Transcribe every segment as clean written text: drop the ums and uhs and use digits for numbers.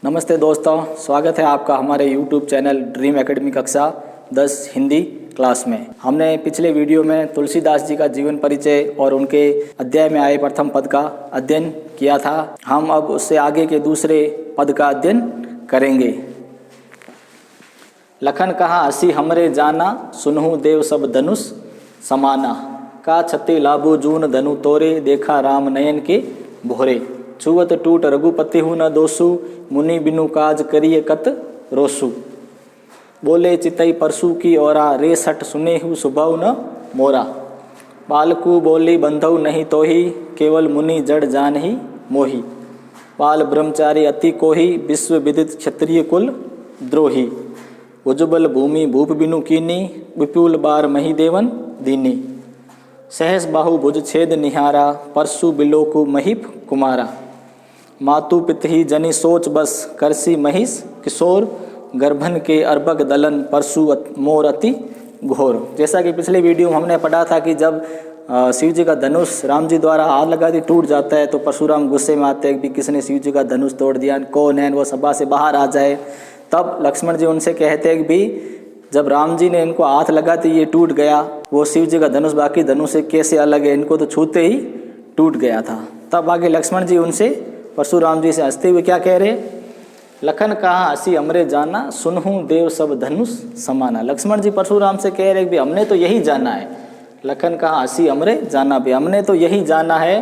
नमस्ते दोस्तों, स्वागत है आपका हमारे YouTube चैनल ड्रीम एकेडमी कक्षा 10 हिंदी क्लास में। हमने पिछले वीडियो में तुलसीदास जी का जीवन परिचय और उनके अध्याय में आए प्रथम पद का अध्ययन किया था। हम अब उससे आगे के दूसरे पद का अध्ययन करेंगे। लखन कहा हसी हमरे जाना, सुनहु देव सब धनुष समाना। का छत्ती लाभु जून धनु तोरे, देखा राम नयन के भोरे। छुवत टूट रघुपति हूँ न दोसु, मुनि बिनु काज करिए कत रोसु। बोले चितई परसु की ओरा, रे सठ सुने हु सुभव न मोरा। बालकु बोली बंधु नहीं तोही, केवल मुनि जड़ जान ही मोही। बाल ब्रह्मचारी अति कोही, विश्व विदित क्षत्रिय कुल द्रोही। उज्जवल भूमि भूप बिनु कीनी, विपुल बार मही देवन दीनी। सहस बाहु भुज छेद निहारा, परसु बिलोकु महिप कुमारा। मातु पितहि जनि सोच बस, करसी महिष किशोर। गर्भन के अर्भक दलन, परसु मोर अति घोर। जैसा कि पिछले वीडियो में हमने पढ़ा था कि जब शिव जी का धनुष राम जी द्वारा हाथ लगा दी टूट जाता है तो परशुराम गुस्से में आते हैं कि किसने शिव जी का धनुष तोड़ दिया, कौन है, वो सभा से बाहर आ जाए। तब लक्ष्मण जी उनसे कहते हैं कि भी जब राम जी ने इनको हाथ लगाते ये टूट गया, वो शिव जी का धनुष बाकी धनुष से कैसे अलग है, इनको तो छूते ही टूट गया था। तब आगे लक्ष्मण जी उनसे परशुराम जी से हंसते हुए क्या कह रहे, लखन कहा हसी हमरे जाना, सुनहु देव सब धनुष समाना। लक्ष्मण जी परशुराम से कह रहे भी हमने तो यही जाना है। लखन कहा हसी हमरे जाना, भी हमने तो यही जाना है,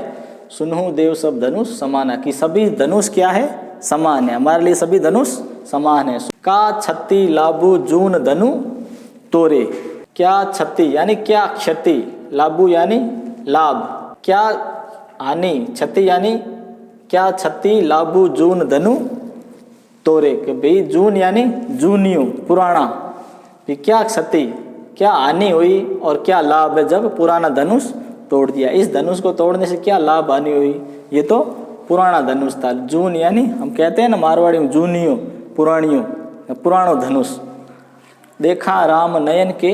सुनहु देव सब धनुष समाना, कि सभी धनुष क्या है, समान है, हमारे लिए सभी धनुष समान है। का छत्ती लाभु जून धनु तोरे। क्या क्षति यानी क्या क्षति, लाभु यानी लाभ, क्या हानि, क्षति यानी क्या क्षति, लाभु जून धनु तोरे। कि भाई जून यानी जूनियो पुराना, भी क्या क्षति क्या हानि हुई और क्या लाभ है जब पुराना धनुष तोड़ दिया। इस धनुष को तोड़ने से क्या लाभ हानि हुई, ये तो पुराना धनुष था। जून यानी हम कहते हैं ना मारवाड़ी में जूनियो पुरानियों, पुरानो धनुष। देखा राम नयन के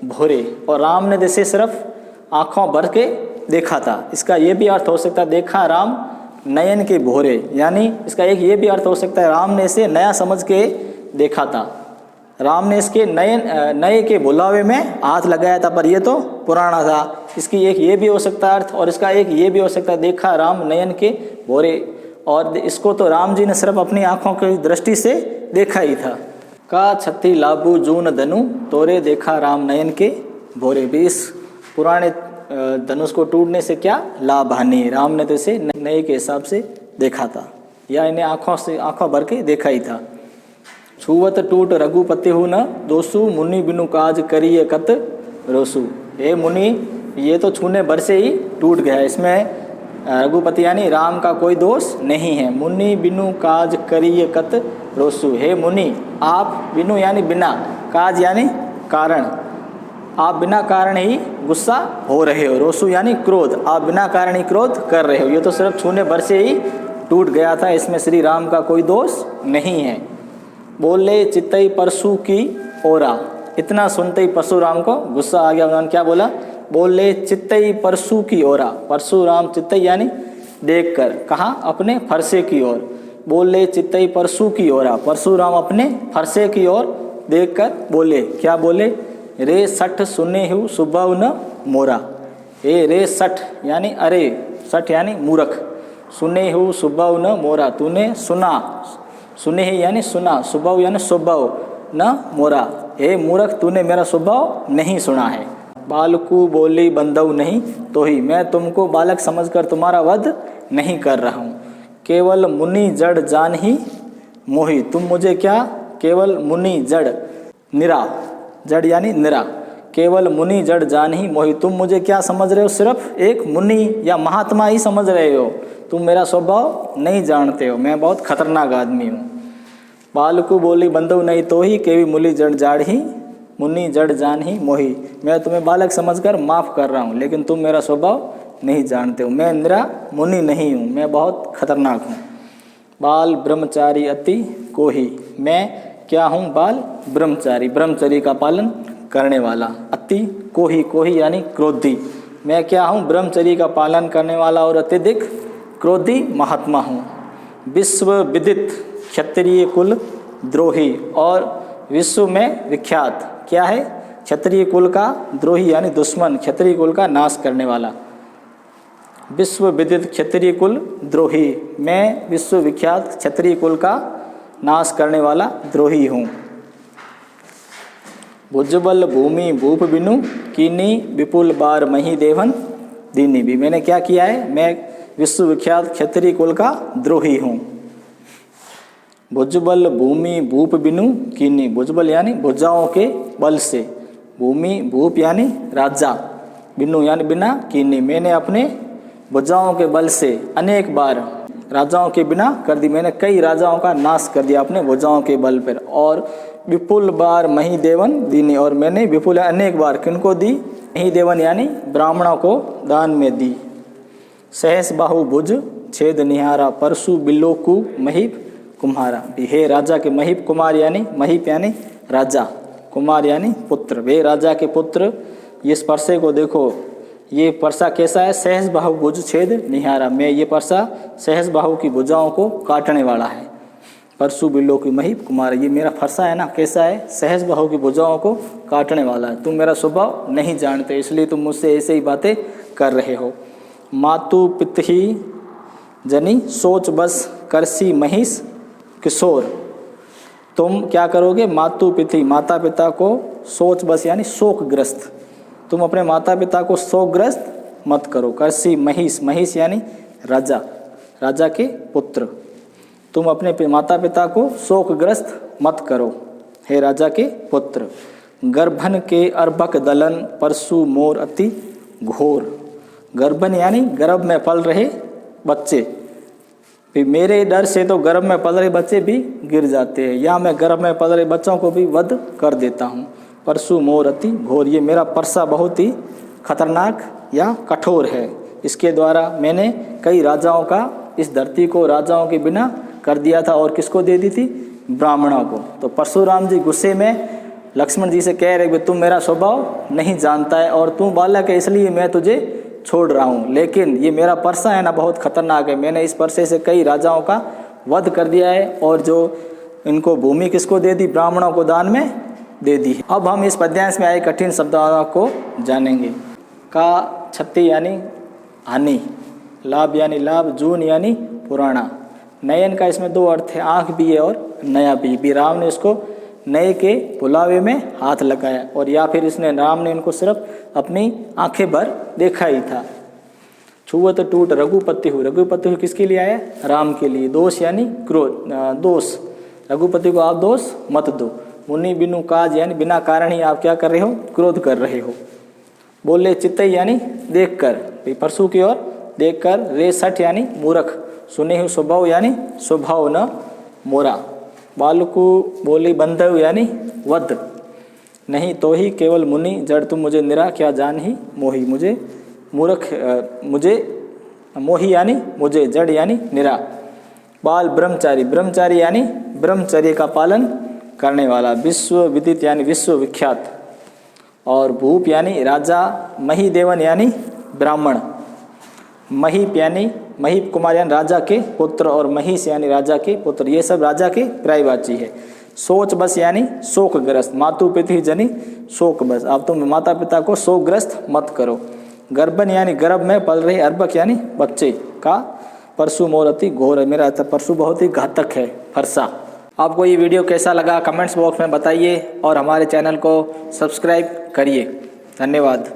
भोरे, और राम ने जैसे सिर्फ आंखों भर के देखा था। इसका ये भी अर्थ हो सकता है देखा राम नयन के भोरे, यानी इसका एक ये भी अर्थ हो सकता है राम ने इसे नया समझ के देखा था। राम ने इसके नए के भुलावे में हाथ लगाया था, पर ये तो पुराना था। इसकी एक ये भी हो सकता है अर्थ, और इसका एक ये भी हो सकता है देखा राम नयन के भोरे, और इसको तो राम जी ने सिर्फ अपनी आंखों की दृष्टि से देखा ही था। का छत्ती लाभु जून धनु तोरे, देखा राम नयन के भोरे। भी इस पुराने धनुष को टूटने से क्या लाभ हानि, राम ने तो इसे नए के हिसाब से देखा था, या इन्हें आंखों भर के देखा ही था। छुवत टूट रघुपति हूँ न दोसु, मुनि बिनु काज करिए कत रोसु। हे मुनि, ये तो छूने भर से ही टूट गया, इसमें रघुपति यानी राम का कोई दोष नहीं है। मुनि बिनु काज करिए कत रोसु। हे मुनि, आप बिनु यानी बिना, काज यानी कारण, आप बिना कारण ही गुस्सा हो रहे हो। रोसु यानी क्रोध, आप बिना कारण ही क्रोध कर रहे हो। ये तो सिर्फ छूने भर से ही टूट गया था, इसमें श्री राम का कोई दोष नहीं है। बोले चितई परसु की ओरा। इतना सुनते ही परशुराम को गुस्सा आ गया। उन्होंने क्या बोला, बोले चितई परसु की ओरा। परशुराम चितई यानी देख कर, कहा अपने फरसे की ओर। बोले चितई परसु की ओरा, परशुराम अपने फरसे की ओर देख कर बोले, क्या बोले, रे सठ सुने हु सुबह न मोरा। ए रे सठ यानी अरे, सठ यानी मूर्ख, सुने हु सुबह न मोरा, तूने सुना, सुने ही यानी सुना, सुबह यानी स्वभाव, न मोरा, हे मूर्ख तूने मेरा स्वभाव नहीं सुना है। बालकु बोली बंधु नहीं तो ही, मैं तुमको बालक समझकर तुम्हारा वध नहीं कर रहा हूँ। केवल मुनि जड़ जान ही मोही, तुम मुझे क्या केवल मुनि जड़, निरा, जड़ यानी निरा, केवल मुनि जड़ जान ही मोही, तुम मुझे क्या समझ रहे हो, सिर्फ एक मुनि या महात्मा ही समझ रहे हो, तुम मेरा स्वभाव नहीं जानते हो, मैं बहुत खतरनाक आदमी हूँ। बालकु बोली बंधु नहीं तो ही, केवी मुनि जड़ जाड़ ही, मुनि जड़ जान ही मोही, मैं तुम्हें बालक समझकर माफ़ कर रहा हूँ, लेकिन तुम मेरा स्वभाव नहीं जानते हो, मैं निरा मुनि नहीं हूँ, मैं बहुत खतरनाक हूँ। बाल ब्रह्मचारी अति कोही, मैं क्या हूँ, बाल ब्रह्मचारी, ब्रह्मचर्य का पालन करने वाला। अति कोही, कोही यानी क्रोधी, मैं क्या हूँ, ब्रह्मचर्य का पालन करने वाला और अत्यधिक क्रोधी महात्मा हूँ। विश्व विदित क्षत्रिय कुल द्रोही और विश्व में विख्यात क्या है? क्षत्रिय कुल का द्रोही यानी दुश्मन, क्षत्रिय कुल का नाश करने वाला। विश्व विदित क्षत्रिय कुल द्रोही, मैं विश्व विख्यात क्षत्रिय कुल का नाश करने वाला द्रोही हूँ। भुजबल भूमि भूप बिनु कीनी विपुल बार मही देवन दीनी भी, मैंने क्या किया है? मैं विश्व विख्यात क्षत्रिय कुल का द्रोही हूँ। भुजबल भूमि भूप बिनु कीनी, भुजबल यानी भुजाओं के बल से, भूमि भूप यानी राजा, बिनु यानी बिना, कीनी मैंने अपने भुजाओं के बल से अनेक बार राजाओं के बिना कर दी, मैंने कई राजाओं का नाश कर दिया अपने भुजाओं के बल पर। और विपुल बार मही देवन दीनी, और मैंने विपुल अनेक बार किनको दी? मही देवन यानी ब्राह्मणों को दान में दी। सहस बाहु भुज छेद निहारा परशु बिल्लोकु महीप कुम्हारा, हे राजा के महीप कुमार यानी महीप यानी राजा, कुमार यानी पुत्र, वे राजा के पुत्र। इस परसे को देखो, ये परसा कैसा है? सहस बाहु भुज छेद निहारा, मैं ये परसा सहस बाहु की भुजाओं को काटने वाला है। परशु बिल्लो की महीप कुमार, ये मेरा फरसा है ना, कैसा है? सहस बाहु की भुजाओं को काटने वाला है। तुम मेरा स्वभाव नहीं जानते, इसलिए तुम मुझसे ऐसे ही बातें कर रहे हो। मातु पितही जनी सोच बस करसी महिष किशोर, तुम क्या करोगे? मातु पिती, माता पिता को सोच बस यानी शोकग्रस्त, तुम अपने माता पिता को शोकग्रस्त मत करो। करसी महिष, महिष यानी राजा, राजा के पुत्र, तुम अपने माता पिता को शोकग्रस्त मत करो हे राजा के पुत्र। गर्भन के अर्भक दलन परशु मोर अति घोर, गर्भन यानी गर्भ में पल रहे बच्चे, मेरे डर से तो गर्भ में पल रहे बच्चे भी गिर जाते हैं, या मैं गर्भ में पल रहे बच्चों को भी वध कर देता हूँ। परशु मोर अति घोर, ये मेरा परसा बहुत ही खतरनाक या कठोर है, इसके द्वारा मैंने कई राजाओं का, इस धरती को राजाओं के बिना कर दिया था। और किसको दे दी थी? ब्राह्मणों को। तो परशुराम जी गुस्से में लक्ष्मण जी से कह रहे कि तुम मेरा स्वभाव नहीं जानता है और तू बालक है, इसलिए मैं तुझे छोड़ रहा हूँ, लेकिन ये मेरा परसा है ना बहुत खतरनाक है, मैंने इस परसे से कई राजाओं का वध कर दिया है। और जो इनको भूमि किसको दे दी? ब्राह्मणों को दान में दे दी। अब हम इस पद्यांश में आए कठिन शब्दों को जानेंगे। का क्षति यानी हानि, लाभ यानी लाभ, जून यानी पुराना। नयन का इसमें दो अर्थ है, आँख भी है और नया भी। राम ने इसको नए के बुलावे में हाथ लगाया, और या फिर इसने राम ने इनको सिर्फ अपनी आंखें भर देखा ही था। छुअत टूट रघुपति हूँ, रघुपति हूँ किसके लिए आया? राम के लिए। दोष यानी क्रोध, दोष, रघुपति को आप दोष मत दो। मुनि बिनु काज यानी बिना कारण ही आप क्या कर रहे हो? क्रोध कर रहे हो। बोले चित्त यानी देख कर, परशु की ओर देख कर। रे सठ यानी मूर्ख, सुने हु स्वभाव यानी स्वभाव न मोरा। बालकु बोली बंधव यानी वध, नहीं तो ही केवल मुनि जड़ तुम मुझे निरा क्या जान ही मोही, मुझे मूर्ख, मुझे मोही यानी मुझे, जड़ यानी निरा। बाल ब्रह्मचारी, ब्रह्मचारी यानी ब्रह्मचर्य का पालन करने वाला। विश्व विदित यानी विश्व विख्यात। और भूप यानी राजा, मही देवन यानी ब्राह्मण, महीप यानी महीप कुमार यानी राजा के पुत्र, और महिष यानी राजा के पुत्र, ये सब राजा के पर्यायवाची है। सोच बस यानी शोकग्रस्त, मातु पिता जनी शोक बस, आप तुम माता पिता को शोकग्रस्त मत करो। गर्भन यानी गर्भ में पल रहे, अर्भक यानी बच्चे का। परशु मोर अति घोर, मेरा परशु बहुत ही घातक है, फरसा। आपको ये वीडियो कैसा लगा कमेंट्स बॉक्स में बताइए और हमारे चैनल को सब्सक्राइब करिए। धन्यवाद।